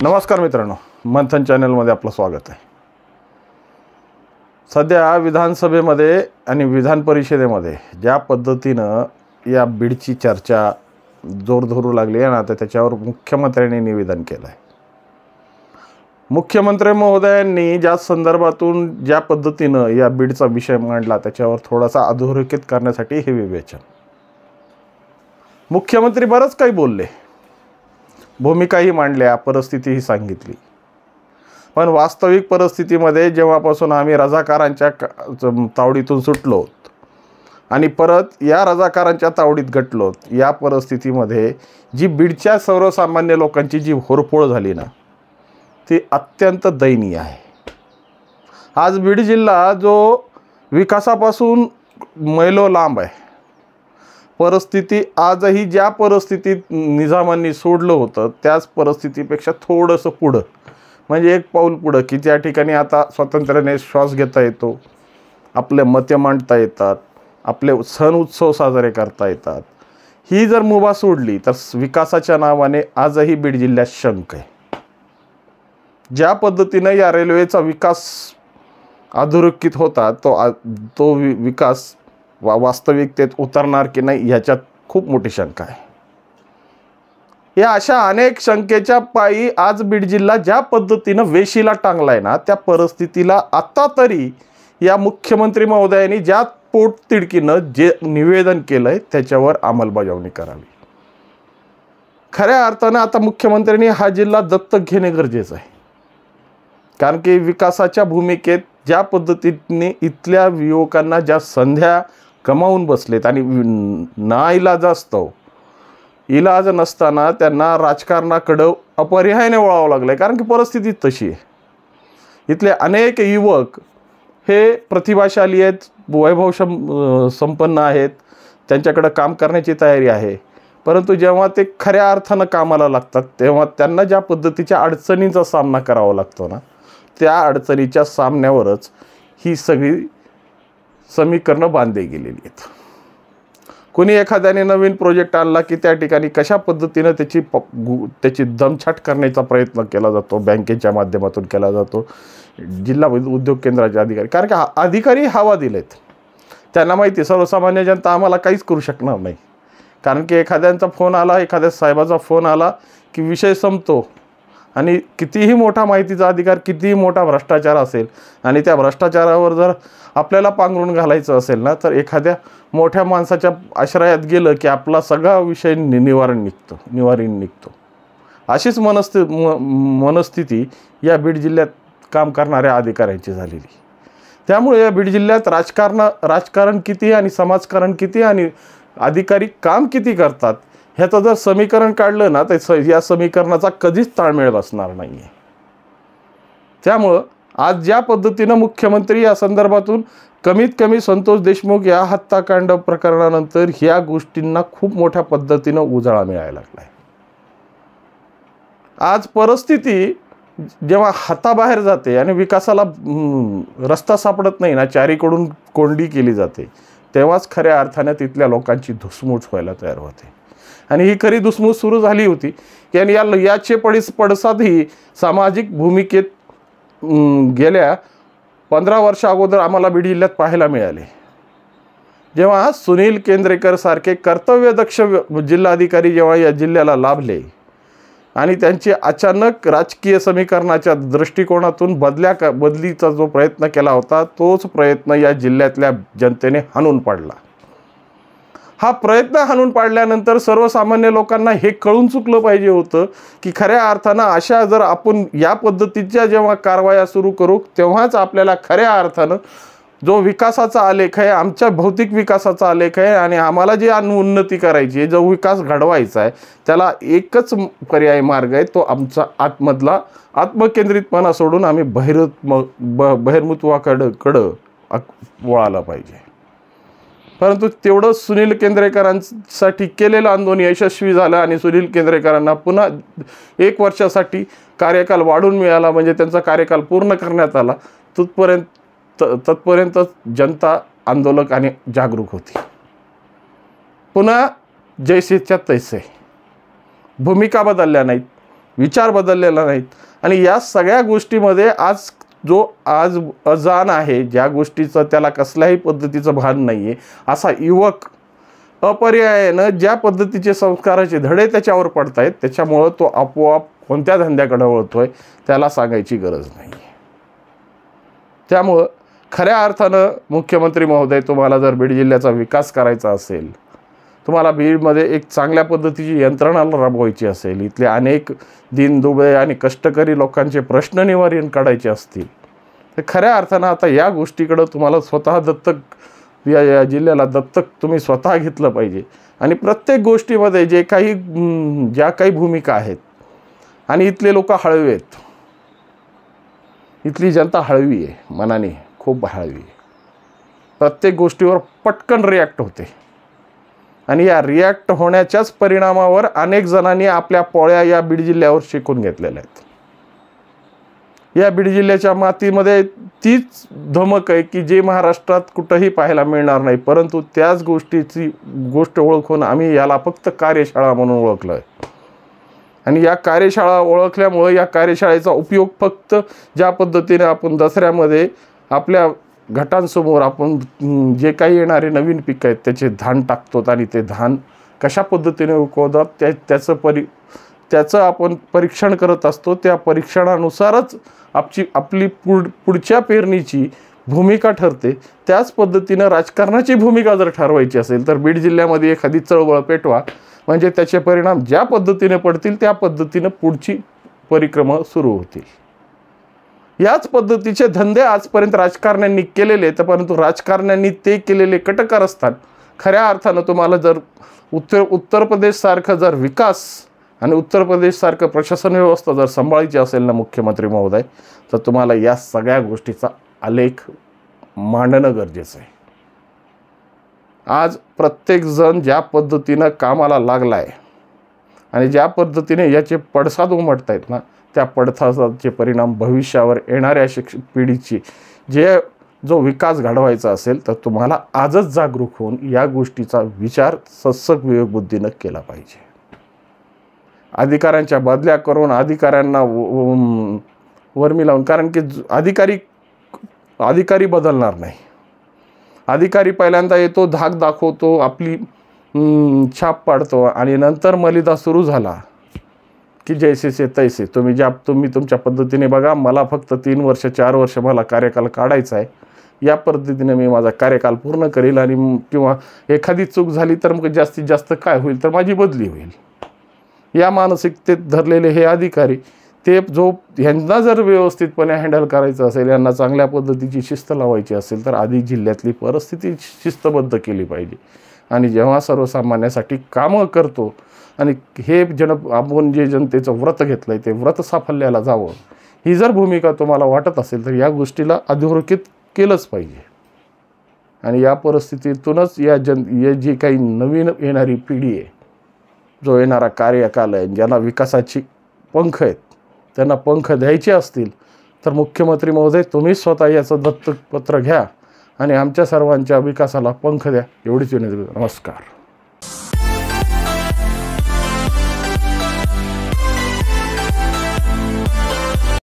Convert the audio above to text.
नमस्कार मित्रांनो, मंथन चॅनलमध्ये आपलं स्वागत आहे। सध्या विधानसभेमध्ये आणि विधान परिषदेमध्ये ज्या पद्धतीनं या बीडची चर्चा जोर धरू लागली आहे ना, तर त्याच्यावर मुख्यमंत्र्यांनी निवेदन केलं आहे। मुख्यमंत्री महोदयांनी ज्या संदर्भातून ज्या पद्धतीनं या बीडचा विषय मांडला त्याच्यावर थोडासा अधोरेखित करण्यासाठी हे विवेचन। मुख्यमंत्री बरंच काही बोलले, भूमिकाही मांडल्या, परिस्थितीही सांगितली, पण वास्तविक परिस्थितीमध्ये जेव्हापासून आम्ही रजाकारांच्या तावडीतून सुटलो आणि परत या रजाकारांच्या तावडीत गटलो, या परिस्थितीमध्ये जी बीडच्या सर्वसामान्य लोकांची जी होरपोळ झाली ना, ती अत्यंत दयनीय आहे। आज बीड जिल्हा जो विकासापासून मैलो लांब आहे, परिस्थिती आजही ज्या परिस्थितीत निजामांनी सोडलं होतं त्याच परिस्थितीपेक्षा थोडंसं पुढं, म्हणजे एक पाऊल पुढं, की त्या ठिकाणी आता स्वातंत्र्याने श्वास घेता येतो, आपले मते मांडता येतात, आपले सण उत्सव साजरे करता येतात। ही जर मुभा सोडली तर विकासाच्या नावाने आजही बीड जिल्ह्यात शंक आहे। ज्या पद्धतीनं या रेल्वेचा विकास अधोरेखित होता तो विकास वास्तविकतेत उतरणार की नाही ह्याच्यात खूप मोठी शंका आहे। या अशा अनेक शंकेच्या पायी आज बीड जिल्हा ज्या पद्धतीनं वेशीला टांगलाय ना, त्या परिस्थितीला आता तरी या मुख्यमंत्री महोदयांनी ज्या पोटतिडकीनं जे निवेदन केलंय त्याच्यावर अंमलबजावणी करावी। खऱ्या अर्थानं आता मुख्यमंत्र्यांनी हा जिल्हा दत्तक घेणे गरजेचं आहे, कारण की विकासाच्या भूमिकेत ज्या पद्धतीने इथल्या युवकांना ज्या संध्या गमावून बसलेत आणि नाईलाजास्तव इलाज नसताना त्यांना राजकारणाकडं अपरिहार्याने वळावं लागलं, कारण की परिस्थिती तशी आहे। इथले अनेक युवक हे प्रतिभाशाली आहेत, वैभव संपन्न आहेत, त्यांच्याकडं काम करण्याची तयारी आहे, परंतु जेव्हा ते खऱ्या अर्थानं कामाला लागतात तेव्हा त्यांना ज्या पद्धतीच्या अडचणींचा सामना करावा लागतो ना, त्या अडचणीच्या सामन्यावरच ही सगळी समीकरणं बांधली गेलेली आहेत। कोणी एखाद्याने नवीन प्रोजेक्ट आणला की त्या ठिकाणी कशा पद्धतीनं त्याची दमछाट करण्याचा प्रयत्न केला जातो, बँकेच्या माध्यमातून केला जातो, जिल्हा उद्योग केंद्राचे अधिकारी, कारण की अधिकारी हवा दिलेत, त्यांना माहिती सर्वसामान्य जनता आम्हाला काहीच करू शकणार नाही, कारण की एखाद्यांचा फोन आला, एखाद्या साहेबाचा फोन आला की विषय संपतो। आणि कितीही मोठा माहितीचा अधिकार, कितीही मोठा भ्रष्टाचार असेल आणि त्या भ्रष्टाचारावर जर आपल्याला पांघरून घालायचं असेल ना, तर एखाद्या मोठ्या माणसाच्या आश्रयात गेलं की आपला सगळा विषय निवारण निघतो। अशीच मनस्थिती या बीड जिल्ह्यात काम करणाऱ्या अधिकाऱ्यांची झालेली। त्यामुळे या बीड जिल्ह्यात राजकारण किती आणि समाजकारण किती आणि अधिकारी काम किती करतात ह्याचं जर समीकरण काढलं ना, तर या समीकरणाचा कधीच ताळमेळ बसणार नाही आहे। त्यामुळं आज ज्या पद्धतीनं मुख्यमंत्री या संदर्भातून कमीत कमी संतोष देशमुख या हत्याकांड प्रकरणानंतर ह्या गोष्टींना खूप मोठ्या पद्धतीनं उजाळा मिळायला लागला आहे। आज परिस्थिती जेव्हा हाताबाहेर जाते आणि विकासाला रस्ता सापडत नाही ना, चारीकडून कोंडी केली जाते, तेव्हाच खऱ्या अर्थाने तिथल्या लोकांची धुसमूस व्हायला तयार होते। आणि ही खरी धुसमूस सुरू झाली होती की याचे पडसादही सामाजिक भूमिकेत गेल्या 15 वर्षा अगोदर आम्हाला बीड जिल्ह्यात पाहायला मिळाले, जेव्हा सुनील केंद्रेकर सारखे कर्तव्यदक्ष जिल्हाधिकारी जेव्हा या जिल्ह्याला लाभले आणि त्यांची अचानक राजकीय समीकरणाच्या दृष्टिकोनातून बदलीचा जो प्रयत्न केला होता, तोच प्रयत्न या जिल्ह्यातल्या जनतेने हाणून पाडला। हा प्रयत्न हाणून पाडल्यानंतर सर्वसामान्य लोकांना हे कळून चुकलं पाहिजे होतं की खऱ्या अर्थानं अशा जर आपण या पद्धतीच्या जेव्हा कारवाया सुरू करू तेव्हाच आपल्याला खऱ्या अर्थानं जो विकासाचा आलेख आहे, आमच्या भौतिक विकासाचा आलेख आहे आणि आम्हाला जी उन्नती करायची आहे, जो विकास घडवायचा आहे, त्याला एकच पर्याय मार्ग आहे, तो आमचा आतमधला आत्मकेंद्रितपणा सोडून आम्ही बहिर्मुत्वाकडं वळाला पाहिजे। परंतु तेवढं सुनील केंद्रेकरांसाठी केलेलं आंदोलन यशस्वी झालं आणि सुनील केंद्रेकरांना पुन्हा 1 वर्षासाठी कार्यकाल वाढून मिळाला, म्हणजे त्यांचा कार्यकाल पूर्ण करण्यात आला। तत्पर्यंत जनता आंदोलक आणि जागरूक होती। पुन्हा जैसेच्या तैसे भूमिका बदलल्या नाहीत, विचार बदललेला नाहीत. आणि या सगळ्या गोष्टीमध्ये आज अजाण आहे, ज्या गोष्टीचं त्याला कसल्याही पद्धतीचं भान नाही आहे, असा युवक अपर्यायानं ज्या पद्धतीचे संस्काराचे धडे त्याच्यावर पडत आहेत, त्याच्यामुळं तो आपोआप कोणत्या धंद्याकडे वळतोय त्याला सांगायची गरज नाही. त्यामुळं खऱ्या अर्थानं मुख्यमंत्री महोदय, तुम्हाला जर बीड जिल्ह्याचा विकास करायचा असेल, तुम्हाला बीडमध्ये एक चांगल्या पद्धतीची यंत्रणा राबवायची असेल, इथले अनेक दीनदुबळे आणि कष्टकरी लोकांचे प्रश्न निवारण काढायचे असतील, तर खऱ्या अर्थानं आता या गोष्टीकडं तुम्हाला स्वतः या जिल्ह्याला दत्तक तुम्ही स्वतः घेतलं पाहिजे. आणि प्रत्येक गोष्टीमध्ये ज्या काही भूमिका आहेत, आणि इथले लोक हळवे आहेत, इथली जनता हळवी आहे, मनाने खूप हळवी आहे, प्रत्येक गोष्टीवर पटकन रिॲक्ट होते. आणि या रिॲक्ट होण्याच्याच परिणामावर अनेक जणांनी आपल्या पोळ्या या बीड जिल्ह्यावर शिकून घेतलेल्या आहेत. या बीड जिल्ह्याच्या मातीमध्ये तीच धमक आहे की जे महाराष्ट्रात कुठंही पाहायला मिळणार नाही, परंतु त्याच गोष्ट ओळखून आम्ही याला फक्त कार्यशाळा म्हणून ओळखलं आहे. आणि या कार्यशाळा ओळखल्यामुळं या कार्यशाळेचा उपयोग फक्त ज्या पद्धतीने आपण दसऱ्यामध्ये आपल्या घटांसमोर आपण जे काही येणारे नवीन पिकं आहेत त्याचे धान टाकतो, आणि ते धान कशा पद्धतीने उगवतात त्याचं आपण परीक्षण करत असतो. त्या परीक्षणानुसारच आपली पुढच्या पेरणीची भूमिका ठरते. त्याच पद्धतीनं राजकारणाची भूमिका जर ठरवायची असेल तर बीड जिल्ह्यामध्ये एखादी चळवळ पेटवा, म्हणजे त्याचे परिणाम ज्या पद्धतीने पडतील त्या पद्धतीनं पुढची परिक्रमा सुरू होतील. याच पद्धतीचे धंदे आजपर्यंत राजकारण्यांनी केलेले आहेत, परंतु राजकारण्यांनी ते केलेले कटकारस्थान खऱ्या अर्थानं तुम्हाला जर उत्तर प्रदेशसारखं जर विकास आणि उत्तर प्रदेशसारखं प्रशासन व्यवस्था जर सांभाळायची असेल ना मुख्यमंत्री महोदय, तर तुम्हाला या सगळ्या गोष्टीचा आलेख मांडणं गरजेचं आहे. आज प्रत्येकजण ज्या पद्धतीनं कामाला लागला आहे आणि ज्या पद्धतीने याचे पडसाद उमटत आहेत ना, त्या पडसादाचे परिणाम भविष्यावर येणाऱ्या पिढीची जो विकास घडवायचा असेल तर तुम्हाला आजच जागरूक होऊन या गोष्टीचा विचार सत्सक विवेकबुद्धीनं केला पाहिजे. अधिकाऱ्यांच्या बदल्या करून अधिकाऱ्यांना वर्मी लावून, कारण की अधिकारी बदलणार नाही. अधिकारी पहिल्यांदा येतो, धाक दाखवतो, आपली छाप पाडतो, आणि नंतर मलिदा सुरू झाला की जैसे से तैसे, तुम्ही तुमच्या पद्धतीने बघा, मला फक्त 3 वर्ष 4 वर्ष मला कार्यकाल काढायचा आहे, या पद्धतीने मी माझा कार्यकाल पूर्ण करेल, आणि किंवा एखादी चूक झाली तर मग जास्तीत जास्त काय होईल तर माझी बदली होईल. या मानसिकतेत धरलेले हे अधिकारी ह्यांना जर व्यवस्थितपणे हँडल करायचं असेल, यांना चांगल्या पद्धतीची शिस्त लावायची असेल तर आधी जिल्ह्यातली परिस्थिती शिस्तबद्ध केली पाहिजे. आणि जेव्हा सर्वसामान्यासाठी कामं करतो आणि हे आपण जे जनतेचं व्रत घेतलं आहे ते व्रत साफल्याला जावं, ही जर भूमिका तुम्हाला वाटत असेल तर या गोष्टीला अधोरेखित केलंच पाहिजे. आणि या परिस्थितीतूनच जी काही नवीन येणारी पिढी आहे, जो येणारा कार्यकाल आहे, ज्यांना विकासाची पंख आहेत, त्यांना पंख द्यायचे असतील तर मुख्यमंत्री महोदय तुम्ही स्वतः याचं दत्तक पत्र घ्या आणि आमच्या सर्वांच्या विकासाला पंख द्या, एवढीच विनंती. नमस्कार.